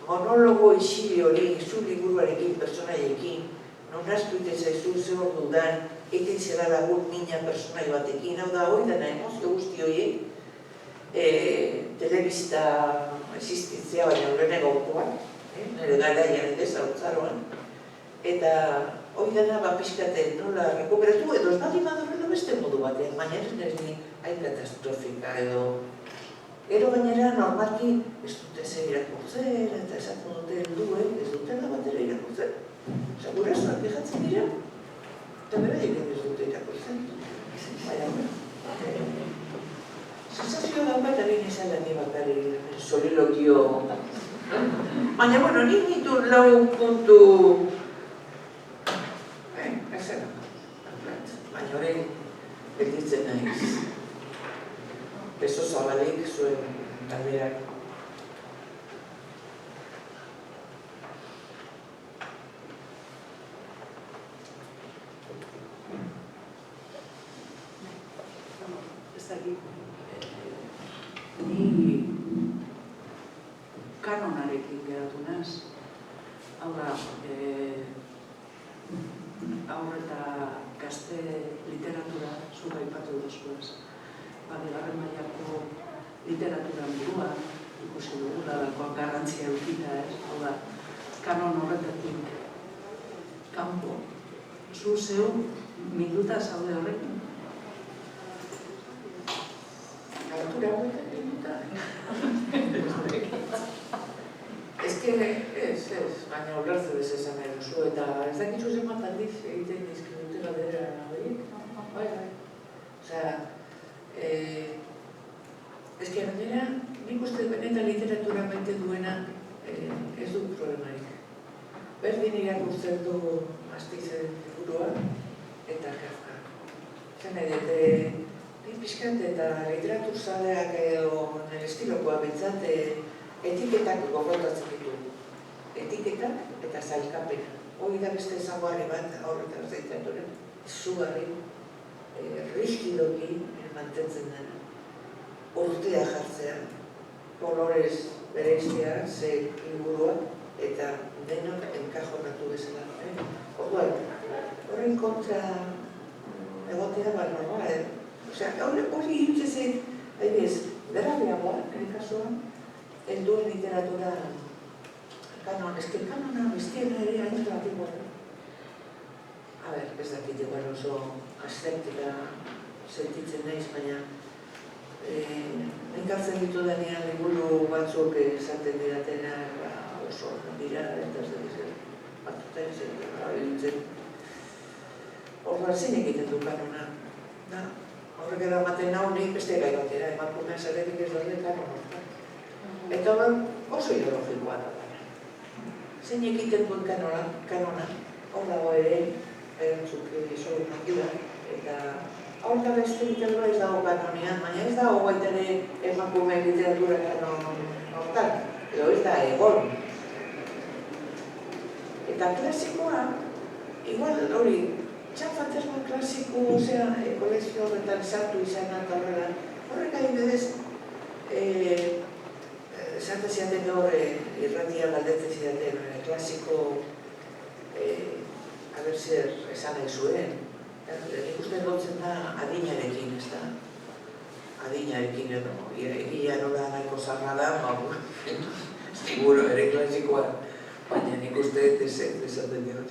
monologo isili hori, zu liburuarekin, personaiekin, non asko ite zaizu ze hor dudan, egiten zela lagun mina personai batekin, hau da hori dena emozio guzti horiek, telebista existitzea baina horrene gaukoan, nire garaian ez hautzaroan, eta hori dena pixkaten nola rekuperatu edo ez badi madurrela beste modu batean, baina ez ni hain katastrofika edo gero gainera normalki ez dute zer irakurtzen eta esaten dute helduen ez dutela batera irakurtzen. Segurasoak dejatzen dira eta beraiek ez dute irakurtzen. Baina, sensazio daukat egin izan ni bakari solilokio. Baina, bueno, nik ditu lau puntu baina horrein gelditzen naiz. Beso zabalik zuen taldeak. Ni kanonarekin geratu naz. Hau da, haur eta gazte literatura zuk aipatu duzkoaz. Bigarren mailako literaturan buruan, ikusi dugu dalakoan garrantzia edukita ez, hau da, kanon horretatik kanpo. Zu zeu minduta zaude horrekin? Altura horretan minduta? Ez, baina ulertze bez esan nahi duzu, eta ez dakitzu zenbat aldiz egiten dizkidute galdera horiek? Bai. Osea, ez que gainera, nik uste benetan literatura maite duena ez du problemarik. Berdin irakurtzen du Astizen liburua eta Kafka. Zer nahi dut, nik pixkat eta literaturzaleak edo nire estilokoa bintzat etiketak gogotatzen ditu. Etiketak eta zailkapena. Hori da beste ezaguarri bat aurretan zaitaturen. Izugarri, rigidoki mantentzen dena. Urtea jartzea, kolorez bereiztea, ze liburua, eta denok enkajonatu bezala. Orduan, horren kontra egotea normal. Osea, hori irutzen zait, berabiagoa, nire kasuan, helduen literatura kanon, kanona bestiena ere hain relatiboa. A ber, ez dakit igual oso aseptika sentitzen naiz, baina enkartzen ditu denean liburu batzuk esaten diratena oso dira, eta ez dut batzutan zen orduan zein egiten du kanona. Horrek edo ematen nau nik beste gai batera, emakumea zaretik ez daude kanon hortan. Eta oso ideologikoa da. Zein egiten duen kanona, hor dago ere, erantzuk solu nokida, eta hor da beste literatura ez dago kanonean, baina ez dago baita ere emakume literatura kanon hortan, edo ez da egon. Eta klasikoa, igual hori, txafaterma klasiko, osea, kolekzio horretan sartu izan eta horrela, horrek adibidez, sartu zidaten gaur irratia galdetzen zidaten klasiko aber zer esan nahi zuen. Nik uste lotzen da adinarekin, ez da? Adinarekin edo, egia nola nahiko zarra da, seguro ere klasikoa, baina nik uste esaten dira.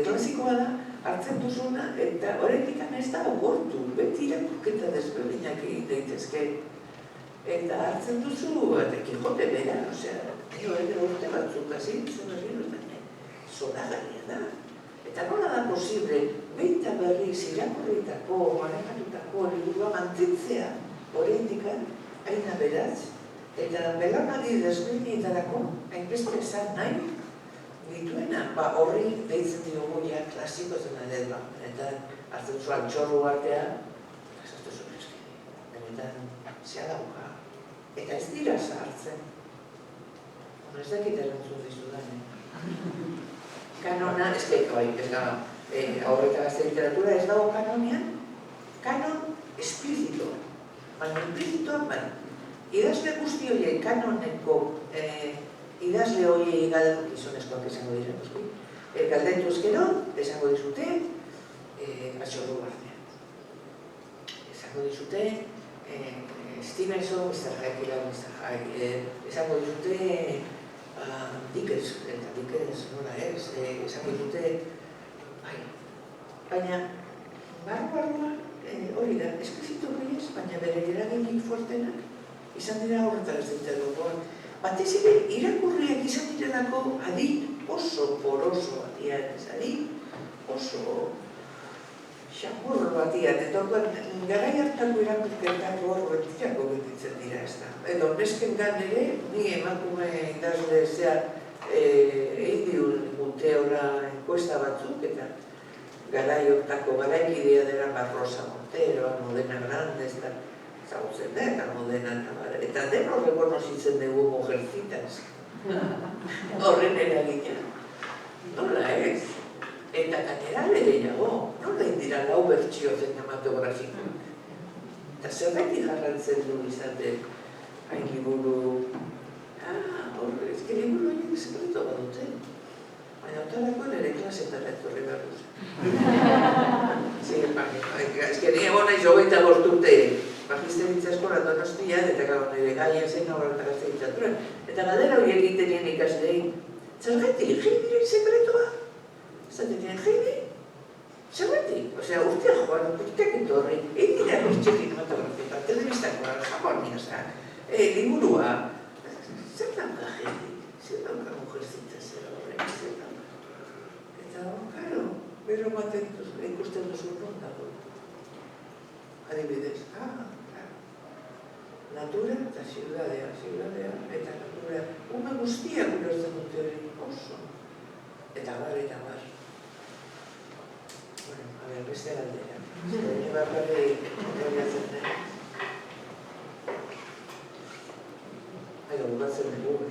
Klasikoa da, hartzen duzuna, eta horretik ez da gortu, beti irakurketa desberdinak egin daitezke. Eta hartzen duzu, Kijote bera, osea, urte batzuk hasi, zoragarria da. Eta nola da posible, behinta berriz irakurritako, manejatutako liburua mantentzea, oraindik hain aberatz, eta belaunaldi desberdinetarako hainbeste esan nahi dituena, horri deitzen diogu ja klasiko zen adela, eta hartzen zuen txorru artea, esatu zuen eskene, benetan zea dauka, eta ez dira zahartzen. Ez dakit erantzun dizudan, Kanona, ez da, aurreta gazte literatura ez dago kanonian, kanon esplizitoa, baina esplizitoa, idazle guzti horiek kanoneko idazle horiei galdu, gizonezkoak esango dira, galdetu ezkero, esango dizute, atxorru barnean. Esango dizute, Stevenson, Mr. Jekyll, esango dizute, Dickens, eta Dickens nola ez, esango dute, baina barroa hori da, esplizitu horiez, baina bere eraginik fuertenak izan dira horretara zintzen batez ere irakurriak izan direlako adit oso poroso batian, adit oso xamurro batian, eta garai hartako irakurketak horretirako betitzen dira ez da. Edo, nesken gan ere, ni emakume idazle zean egin Monteora enkuesta batzuk, eta garai hortako garaikidea dira Rosa Montero, Modena Grandes, eta zagutzen da, eta Modena, eta deno rekonozitzen dugu mujercitas. Horren eragina. Nola ez? Eta gainera gehiago, nola indira lau bertsio zinematografiko. Eta zerrekin jarrantzen du izaten, hain liburu... ez que liburu horiek sekreto badute. Baina otarako nire klasetara etorri behar duzen. Ez que nire bona izo 25 urte, magisteritza eskola Donostian, eta gau nire gaien zein horretak gaztegitzaturen. Eta gadera horiek egiten ikaslein, zerretik, jenire sekretoa? Zaten dien, jeini, zerretik? Osea, urteak joan, urteak etorri, egin dira bertxe cinematografika, telebistakoa, japonia, liburua, zer dauka jeini, zer dauka mujercita zera horrek, zer dauka. Eta, karo, bero baten ikusten duzu non dago. Adibidez, natura eta ziudadea, eta natura, ume guztiak ulertzen dute hori oso. Eta bar. Bueno, a ver, beste galdera. Ni bakarrik horregatzen den. Bukatzen dugu.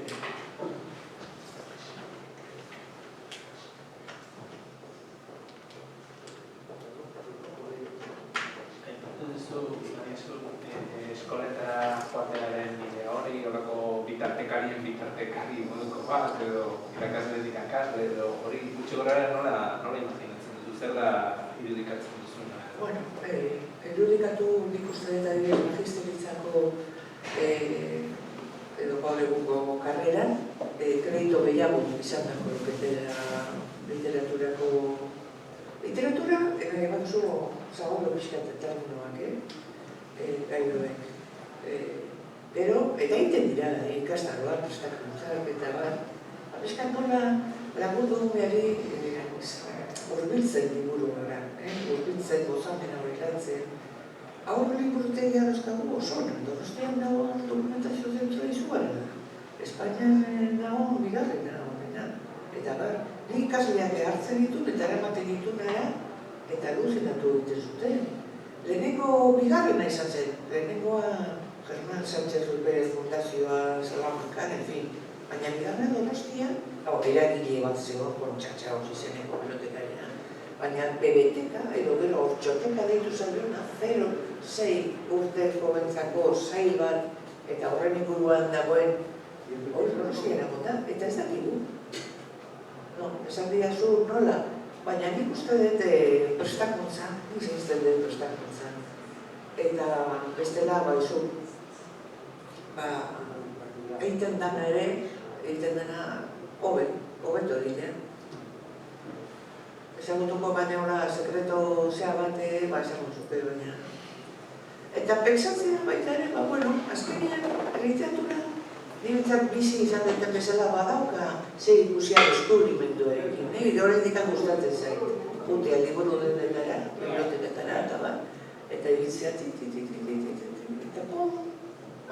Eskoletara joatearen bide hori, horreko bitartekari moduko bat, edo irakasletik irakasle, edo hori gutxi gorara nola imaginatzen duzu, zer da irudikatzen duzuna? Bueno, irudikatu nik uste dut adibidez magisteritzako edo gaur karreran, kredito gehiago izan beharko luketela literatura, bat oso zagondo pixkat terminoak, gailoek. Pero, eta egiten dira, ikastaroak, prestakuntzak, eta bat, abeskan nola lagundu umeari urbiltzen liburu gara, urbiltzen gozamena hori lantzen. Aurre liburutegia dauzkagu oso, Donostian dago dokumentazio zentzua izugarrena. Espainian dago bigarrena horrena. Eta bar, nik ikasleak hartzen ditu eta eramaten ditu nara, eta luzenatu egiten zuten. Lehenengo bigarrena izan zen, lehenengoa Germán Sánchez Rupérez Fundazioa Salamancan, en fin. Baina bigarrena Donostian, eragile bat zegoen, txatxa hori zeneko bibliotekarena. Baina bebeteka, edo gero hortxoteka deitu zailuna, 0-6 urteko bentzako zail bat, eta horren inguruan dagoen, hori Donostian agota, eta ez dakigu. No, esan didazu nola, baina nik uste dut prestakuntza, nik zintzen dut prestakuntza. Eta bestela, baizu, egiten dana ere, egiten dana hobeto egiten. Ezagutuko baneola sekreto zea bate, esango zuke baina. Eta pentsatzea baita ere, bueno, azkenean literatura Niretzat bizi izan duten bezala badauka zer ikusia deskubrimenduekin. Nire horrendik gustatzen zait. Jutea liburu denetara, biblioteketara eta bat, eta egitzea eta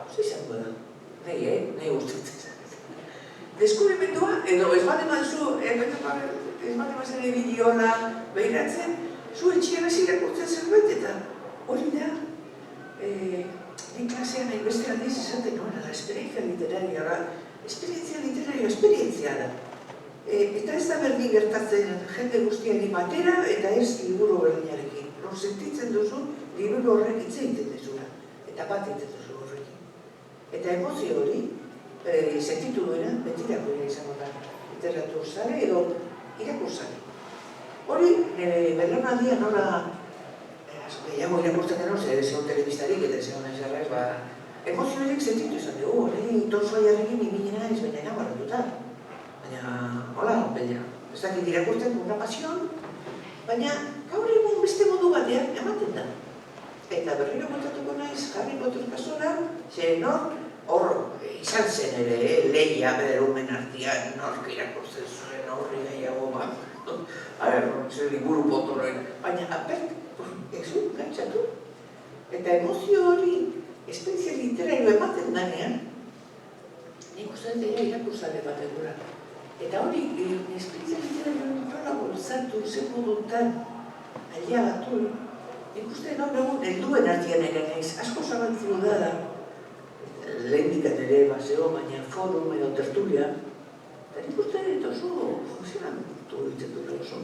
hauze izango da. Nahi gustatzen zait. Deskubrimendua, edo ez bat emazaren bideola behiratzen, zu etxean ez irakurtzen zerbait eta hori da. Nik klasean hainbeste aldiz esaten nola, la esperientzia literaria, esperientzia da. Eta ez da berdin gertatzen jende guztiari batera eta ez liburu berdinarekin. Non sentitzen duzu, liburu horrek hitz egiten duzula. Eta bat egiten duzu horrekin. Eta emozio hori, sentitu duena, betirako izango da. Literaturzale edo irakurzale. Hori, belaunaldia nola gehiago irakurtzen deno, zer ezegon telebistarik eta ezegon ezarrez, emozioerik sentitu izan dugu, hori torzoiarekin ibinena ez baina enabaratuta. Baina, hola, bella, ez dakit irakurtzen una pasion, baina gaur egun beste modu batean ematen da. Eta berriro kontatuko naiz, Harry Potter kasora, zer hor izan zen ere, lehia berumen artian, nork irakurtzen zuen horri gehiago bat. Zer liburu potoroen, baina apert, ezun, gantzatu. Eta emozio hori esperientzia literario ematen danean, nik uste dut irakurzale bat egura. Eta hori, esperientzia literario nola bolzatu, zen modutan, aliagatu, nik uste gaur egun helduen artian ere naiz, asko zabantzu da, lehendikan ere baseo, baina forum edo tertulia, eta nik uste dut oso funtzionamentu ditzen dut oso.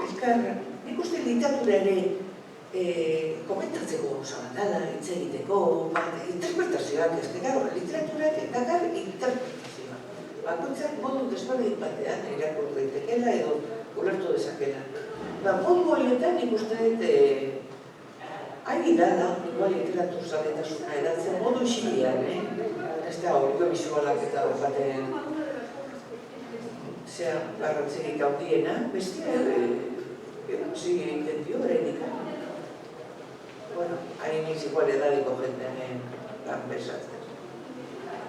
Elkarra, nik uste literatura ere komentatzeko gauza bat dela, hitz egiteko, interpretazioak, ez gara, literaturak eta gara interpretazioa. Bakoitzak modu desberdin batean irakur daitekela edo ulertu dezakela. Modu horietan nik uste dut ari dala, igual literaturzaletasuna edatzen modu isilean, ez da audiovisualak eta baten garrantzirik handiena, bestia erantzi egiten dio horreinikan. Bueno, hain igual edadiko jendean lan besatzen.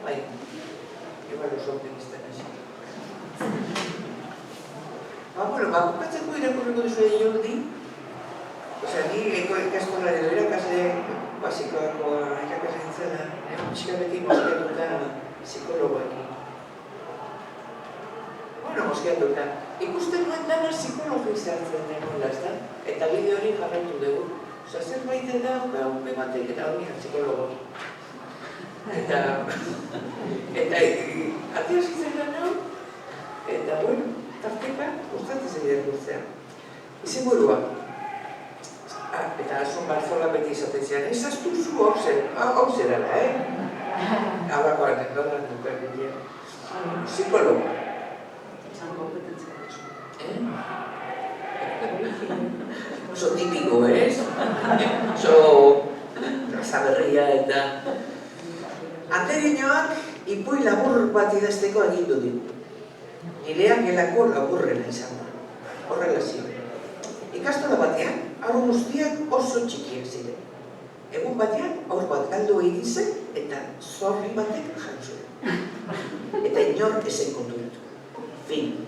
Bai, igual oso optimista nasi. Bueno, bukatzeko irakurriko duzu egin jordi. Osea, ni ikaskola edo irakasle basikoako irakasle nintzela, pixkarekin moskeatuta psikologoekin. Bueno, moskeatuta. Ikusten nuen dana psikologizartzen denuela, ez da? Eta bideo hori jarraitu dugu. Osa, zerbait da, upe batek eta hori psikologo. Eta atea zitzen lan hau, eta, bueno, tarteka, gustatzen irakurtzea. Izen burua. Eta Asun Barzola beti izaten zian, ez aztu zu hau zerara, Alakoan, endoran duken dira. Psikologo. Oso tipiko, ez? Oso zaberria eta... Aterinoak ipuin labur bat idazteko egindu ditu. Nireak gelako laburrena izan da. Horrela zion. Ikastola batean, haur guztiak oso txikiak ziren. Egun batean, haur bat galdu egin zen eta zorri batek jantzuen. Eta inor ezen konturatu. Fin.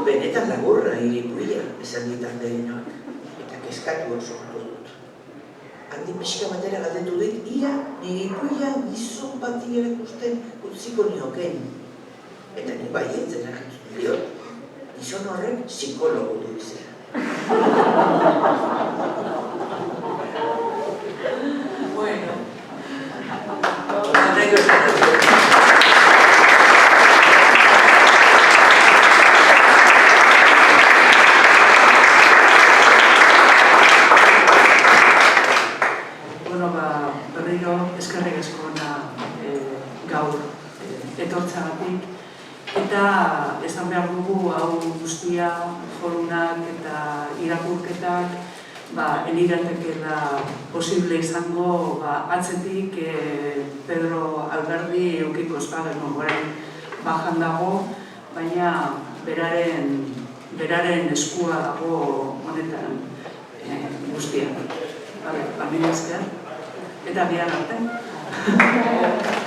Benetan laburra iripuia, esan ditan derinoak, eta kezkatu oso dut. Handi pixka batera galdetu dit, ia nire ipuia gizon bati erakusten utziko nioken. Eta ni baietzen erantzun diot, gizon horrek psikologo du izena. Bueno, nahi gozatu. Eskerrik asko gaur etortzagatik. Eta esan behar dugu hau guztia forunak eta irakurketak eniratekela posible izango atzetik Pedro Alberdi eukiko espageno goren bajan dago, baina beraren eskua dago honetan guztia. Mila esker. Eta bihar arte. Agur.